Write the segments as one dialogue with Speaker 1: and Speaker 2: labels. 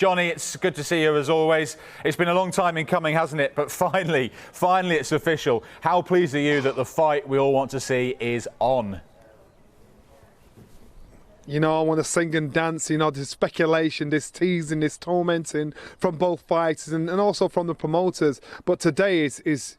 Speaker 1: Johnny, it's good to see you as always. It's been a long time in coming, hasn't it? But finally it's official. How pleased are you that the fight we all want to see is on?
Speaker 2: You know, I want to sing and dance, you know, this speculation, this teasing, this tormenting from both fighters and also from the promoters. But today is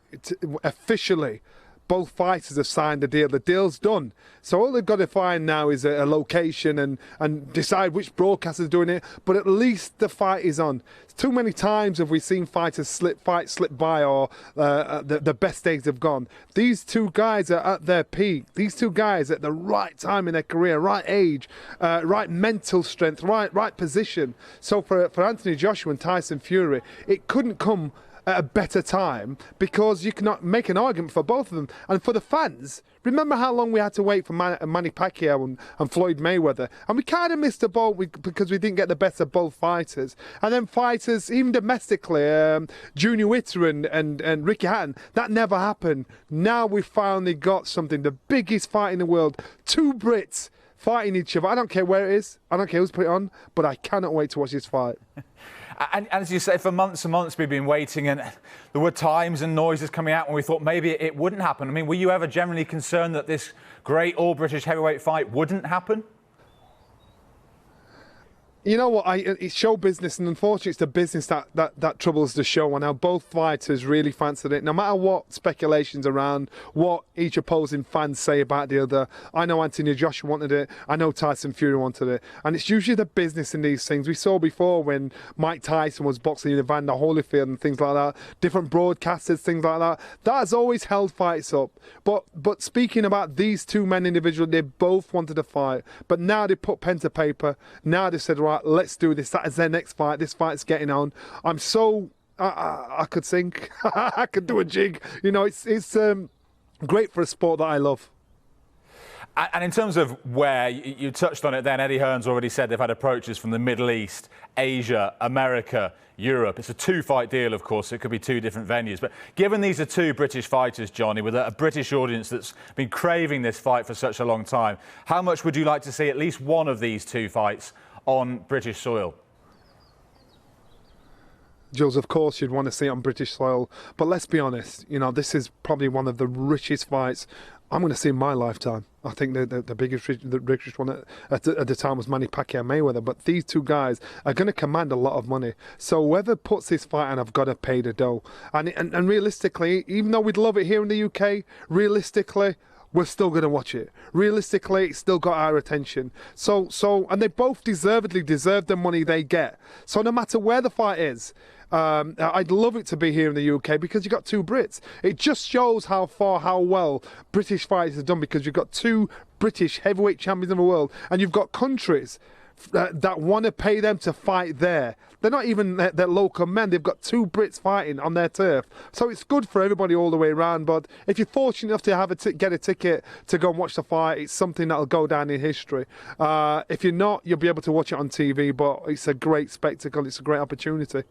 Speaker 2: officially, both fighters have signed the deal. The deal's done. So all they've got to find now is a location and decide which broadcaster's doing it. But at least the fight is on. Too many times have we seen fighters slip by, or the best days have gone. These two guys are at their peak. These two guys at the right time in their career, right age, right mental strength, right position. So for Anthony Joshua and Tyson Fury, it couldn't come at a better time, because you cannot make an argument for both of them. And for the fans, remember how long we had to wait for Manny Pacquiao and Floyd Mayweather, and we kind of missed the boat because we didn't get the best of both fighters. And then fighters, even domestically, Junior Witter and Ricky Hatton, that never happened. Now we finally got something, the biggest fight in the world, two Brits fighting each other. I don't care where it is, I don't care who's put it on, but I cannot wait to watch this fight.
Speaker 1: And as you say, for months and months we've been waiting, and there were times and noises coming out when we thought maybe it wouldn't happen. I mean, were you ever generally concerned that this great all-British heavyweight fight wouldn't happen?
Speaker 2: You know what, it's show business, and unfortunately it's the business that troubles the show. And now both fighters really fancied it. No matter what speculations around, what each opposing fans say about the other, I know Anthony Joshua wanted it, I know Tyson Fury wanted it. And it's usually the business in these things. We saw before when Mike Tyson was boxing in Evander Holyfield and things like that, different broadcasters, things like that. That has always held fights up. But speaking about these two men individually, they both wanted to fight. But now they put pen to paper, now they said, right, let's do this. That is their next fight. This fight's getting on. I'm so I could sing. I could do a jig. You know, it's great for a sport that I love.
Speaker 1: And in terms of where, you touched on it then, Eddie Hearn's already said they've had approaches from the Middle East, Asia, America, Europe. It's a two-fight deal, of course, so it could be two different venues. But given these are two British fighters, Johnny, with a British audience that's been craving this fight for such a long time, how much would you like to see at least one of these two fights on British soil?
Speaker 2: Jules, of course you'd want to see it on British soil, but let's be honest, you know, this is probably one of the richest fights I'm going to see in my lifetime. I think the biggest, the richest one at the time was Manny Pacquiao Mayweather, but these two guys are going to command a lot of money. So whoever puts this fight on, I've got to pay the dough. And realistically, even though we'd love it here in the UK, realistically, we're still going to watch it. Realistically, it's still got our attention. And they both deservedly deserve the money they get. So no matter where the fight is, I'd love it to be here in the UK, because you've got two Brits. It just shows how well British fighters have done, because you've got two British heavyweight champions of the world, and you've got countries that want to pay them to fight there. They're not even their local men. They've got two Brits fighting on their turf. So it's good for everybody all the way around. But if you're fortunate enough to have get a ticket to go and watch the fight, it's something that'll go down in history. If you're not, you'll be able to watch it on TV. But it's a great spectacle. It's a great opportunity.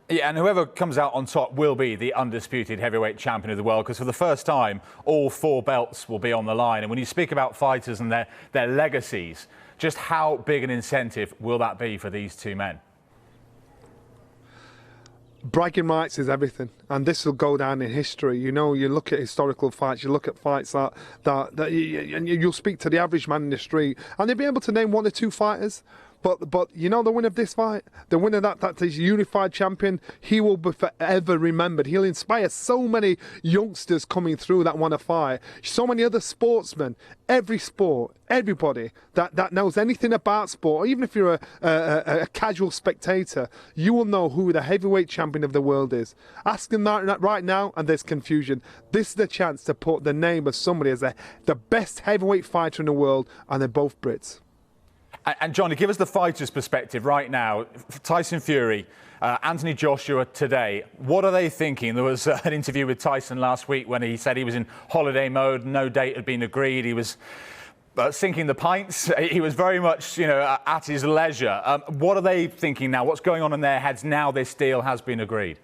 Speaker 1: Yeah, and whoever comes out on top will be the undisputed heavyweight champion of the world, because for the first time, all four belts will be on the line. And when you speak about fighters and their legacies, just how big an incentive will that be for these two men?
Speaker 2: Bragging rights is everything, and this will go down in history. You know, you look at historical fights, you look at fights and you'll speak to the average man in the street, and they'll be able to name one or two fighters. But you know, the winner of this fight, the winner that is unified champion, he will be forever remembered. He'll inspire so many youngsters coming through that want to fight. So many other sportsmen, every sport, everybody that knows anything about sport, or even if you're a casual spectator, you will know who the heavyweight champion of the world is. Ask them that right now, and there's confusion. This is the chance to put the name of somebody as the best heavyweight fighter in the world, and they're both Brits.
Speaker 1: And Johnny, give us the fighter's perspective right now. Tyson Fury, Anthony Joshua today, what are they thinking? There was an interview with Tyson last week when he said he was in holiday mode, no date had been agreed, he was sinking the pints, he was very much, you know, at his leisure. What are they thinking now? What's going on in their heads now this deal has been agreed?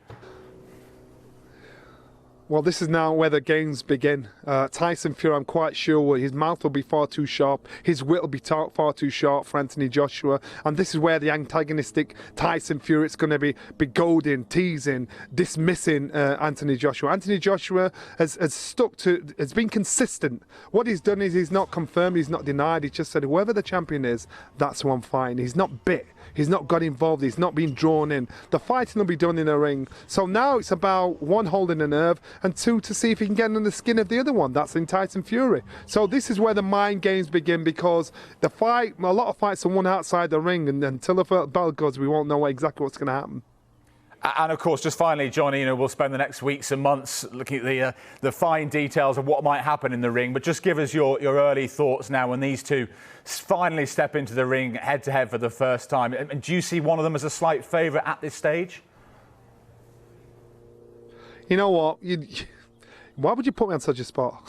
Speaker 2: Well, this is now where the games begin. Tyson Fury, I'm quite sure his mouth will be far too sharp, his wit will be far too sharp for Anthony Joshua, and this is where the antagonistic Tyson Fury is going to be goading, teasing, dismissing Anthony Joshua. Anthony Joshua has been consistent. What he's done is he's not confirmed, he's not denied, he's just said whoever the champion is, that's who I'm fighting. He's not bit. He's not got involved. He's not been drawn in. The fighting will be done in a ring. So now it's about one, holding a nerve, and two, to see if he can get under the skin of the other one. That's in Tyson Fury. So this is where the mind games begin, because a lot of fights are won outside the ring, and until the bell goes, we won't know exactly what's going to happen.
Speaker 1: And of course, just finally, Johnny, we'll spend the next weeks and months looking at the fine details of what might happen in the ring. But just give us your early thoughts now when these two finally step into the ring head to head for the first time. And do you see one of them as a slight favourite at this stage?
Speaker 2: You know what? Why would you put me on such a spot?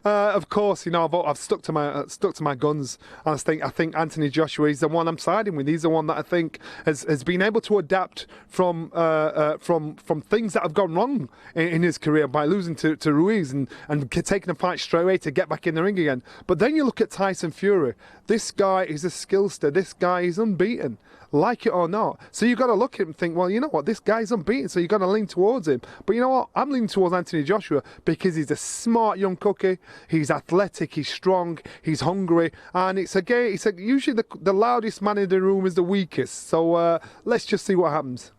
Speaker 2: Of course, I've stuck to my guns, and I think Anthony Joshua is the one I'm siding with. He's the one that I think has been able to adapt from things that have gone wrong in his career by losing to Ruiz and taking a fight straight away to get back in the ring again. But then you look at Tyson Fury. This guy is a skillster. This guy is unbeaten, like it or not. So you've got to look at him and think, well, you know what, this guy's unbeaten, so you've got to lean towards him. But you know what, I'm leaning towards Anthony Joshua because he's a smart young cookie, he's athletic, he's strong, he's hungry, and usually the loudest man in the room is the weakest. So let's just see what happens.